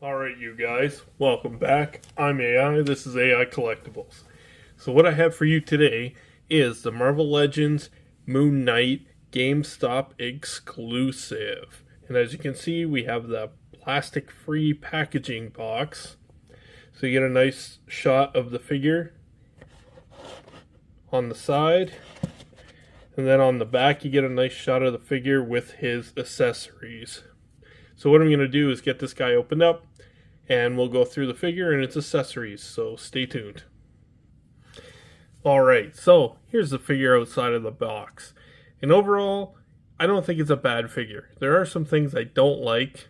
Alright, you guys, welcome back. I'm AI, this is AI Collectibles. So, what I have for you today is the Marvel Legends Moon Knight Gamestop exclusive. And as you can see, we have the plastic free packaging box. So, you get a nice shot of the figure on the side. And then on the back, you get a nice shot of the figure with his accessories. So what I'm going to do is get this guy opened up, and we'll go through the figure and its accessories, so stay tuned. Alright, so here's the figure outside of the box. And overall, I don't think it's a bad figure. There are some things I don't like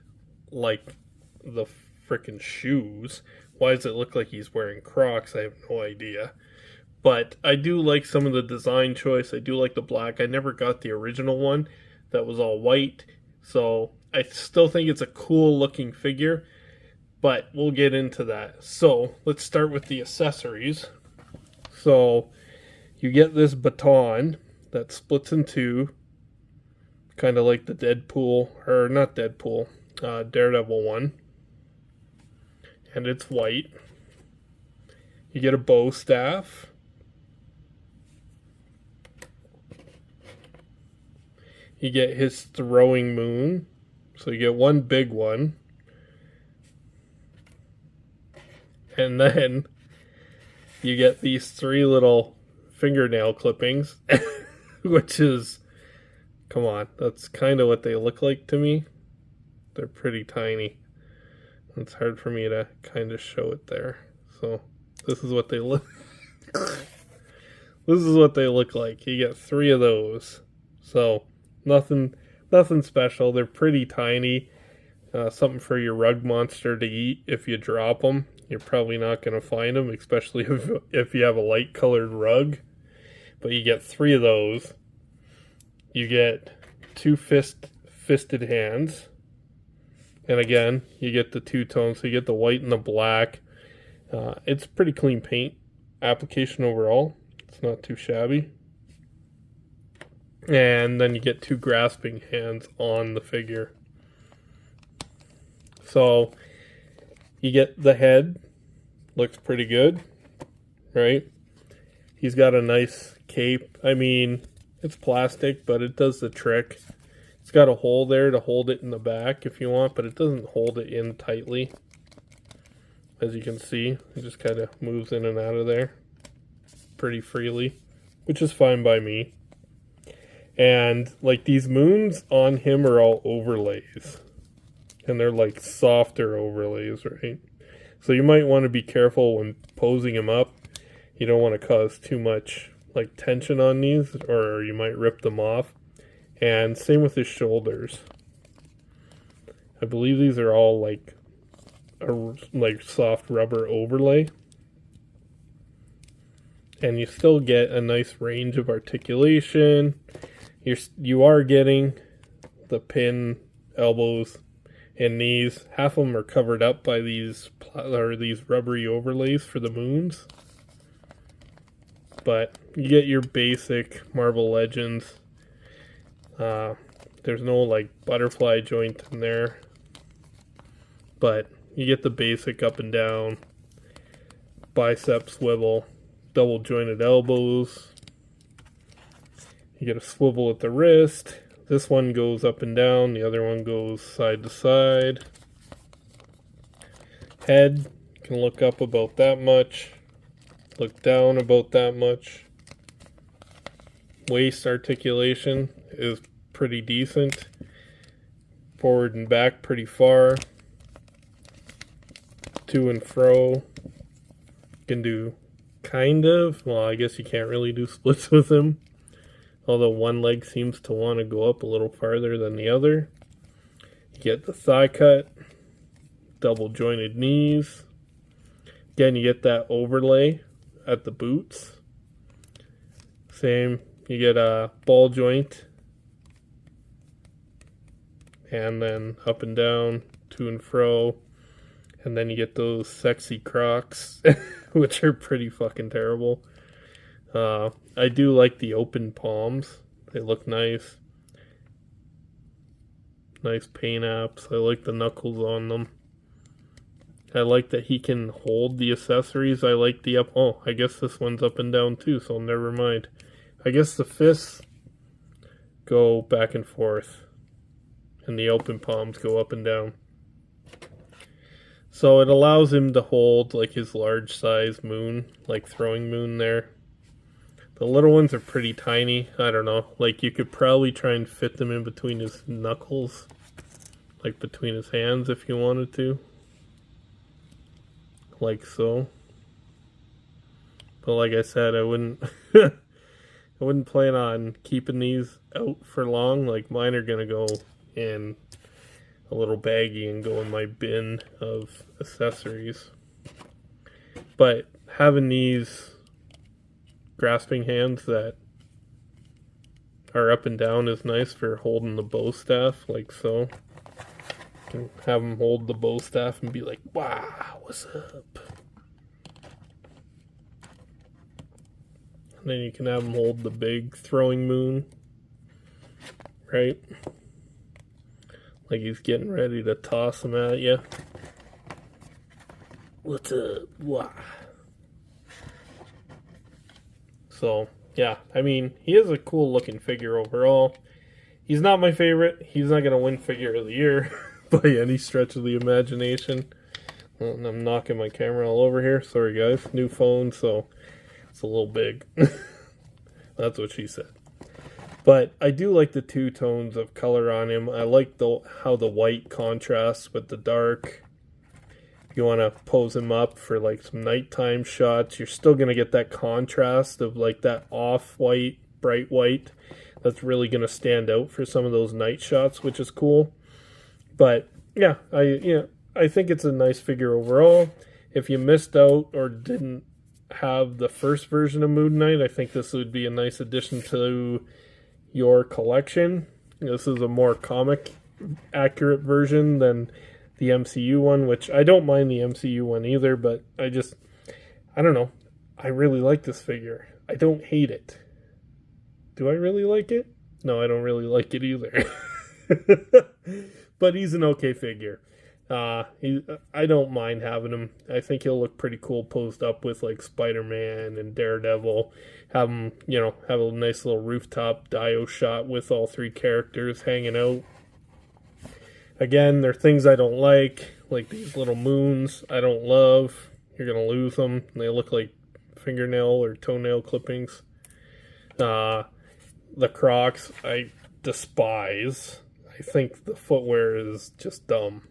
the frickin' shoes. Why does it look like he's wearing Crocs? I have no idea. But I do like some of the design choice. I do like the black. I never got the original one that was all white, so I still think it's a cool looking figure, but we'll get into that. So let's start with the accessories. So you get this baton that splits in two, kind of like the Deadpool, or not Deadpool, Daredevil one, and it's white. You get a bow staff. You get his throwing moon. So you get one big one. And then you get these three little fingernail clippings, which is, come on, that's kind of what they look like to me. They're pretty tiny. It's hard for me to kind of show it there. So this is what they look. This is what they look like. You get three of those. So nothing special. They're pretty tiny. Something for your rug monster to eat if you drop them. You're probably not going to find them, especially if you have a light colored rug. But you get three of those. You get two fisted hands. And again, you get the two tones. So you get the white and the black. It's pretty clean paint application overall. It's not too shabby. And then you get two grasping hands on the figure. So you get the head. Looks pretty good, right? He's got a nice cape. I mean, it's plastic, but it does the trick. It's got a hole there to hold it in the back if you want, but it doesn't hold it in tightly. As you can see, it just kind of moves in and out of there pretty freely, which is fine by me. And like these moons on him are all overlays, and they're like softer overlays, right? So you might want to be careful when posing him up. You don't want to cause too much like tension on these, or you might rip them off. And same with his shoulders. I believe these are all like soft rubber overlay. And you still get a nice range of articulation. You are getting the pin, elbows, and knees. Half of them are covered up by these rubbery overlays for the moons. But you get your basic Marvel Legends. There's no like butterfly joint in there. But you get the basic up and down, bicep swivel, double jointed elbows. You get a swivel at the wrist. This one goes up and down. The other one goes side to side. Head can look up about that much. Look down about that much. Waist articulation is pretty decent. Forward and back pretty far. To and fro. Can do kind of. Well, I guess you can't really do splits with him. Although one leg seems to want to go up a little farther than the other. You get the thigh cut, double jointed knees. Again, you get that overlay at the boots. Same, you get a ball joint. And then up and down, to and fro. And then you get those sexy Crocs, which are pretty fucking terrible. I do like the open palms. They look nice. Nice paint apps. I like the knuckles on them. I like that he can hold the accessories. I like the up. Oh, I guess this one's up and down too, so never mind. I guess the fists go back and forth, and the open palms go up and down. So it allows him to hold like his large size moon, like throwing moon there. The little ones are pretty tiny. I don't know. Like you could probably try and fit them in between his knuckles, like between his hands if you wanted to. Like so. But like I said, I wouldn't I wouldn't plan on keeping these out for long. Like mine are gonna go in a little baggie and go in my bin of accessories. But having these grasping hands that are up and down is nice for holding the bow staff, like so. You can have them hold the bow staff and be like, wow, what's up? And then you can have them hold the big throwing moon, right? Like he's getting ready to toss them at you. What's up? Wow. So, yeah, I mean, he is a cool looking figure overall. He's not my favorite. He's not going to win figure of the year by any stretch of the imagination. And I'm knocking my camera all over here. Sorry, guys. New phone, so it's a little big. That's what she said. But I do like the two tones of color on him. I like how the white contrasts with the dark. If you want to pose him up for like some nighttime shots, you're still going to get that contrast of like that off-white, bright white. That's really going to stand out for some of those night shots, which is cool. But yeah, I think it's a nice figure overall. If you missed out or didn't have the first version of Moon Knight, I think this would be a nice addition to your collection. This is a more comic accurate version than the MCU one, which I don't mind the MCU one either, but I don't know. I really like this figure. I don't hate it. Do I really like it? No, I don't really like it either. But he's an okay figure. I don't mind having him. I think he'll look pretty cool posed up with like Spider-Man and Daredevil. Have him, have a nice little rooftop Dio shot with all three characters hanging out. Again, there are things I don't like these little moons. I don't love. You're gonna lose them. They look like fingernail or toenail clippings. The Crocs I despise. I think the footwear is just dumb.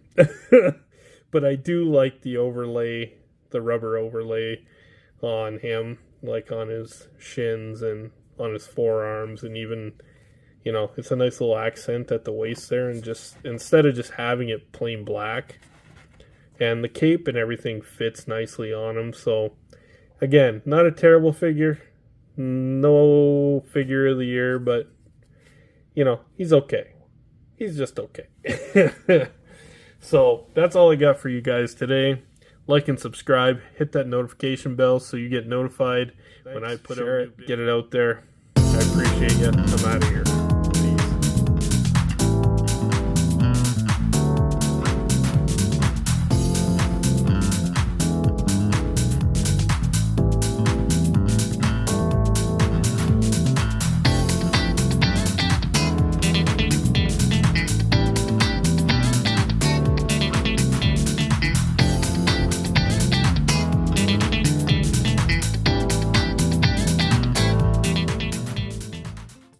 But I do like the overlay, the rubber overlay on him, like on his shins and on his forearms, and even, it's a nice little accent at the waist there, and just instead of just having it plain black. And the cape and everything fits nicely on him. So again, not a terrible figure. No figure of the year, but he's okay. He's just okay. So that's all I got for you guys today. Like and subscribe. Hit that notification bell so you get notified when I put it, get it out there. I appreciate you. I'm out of here.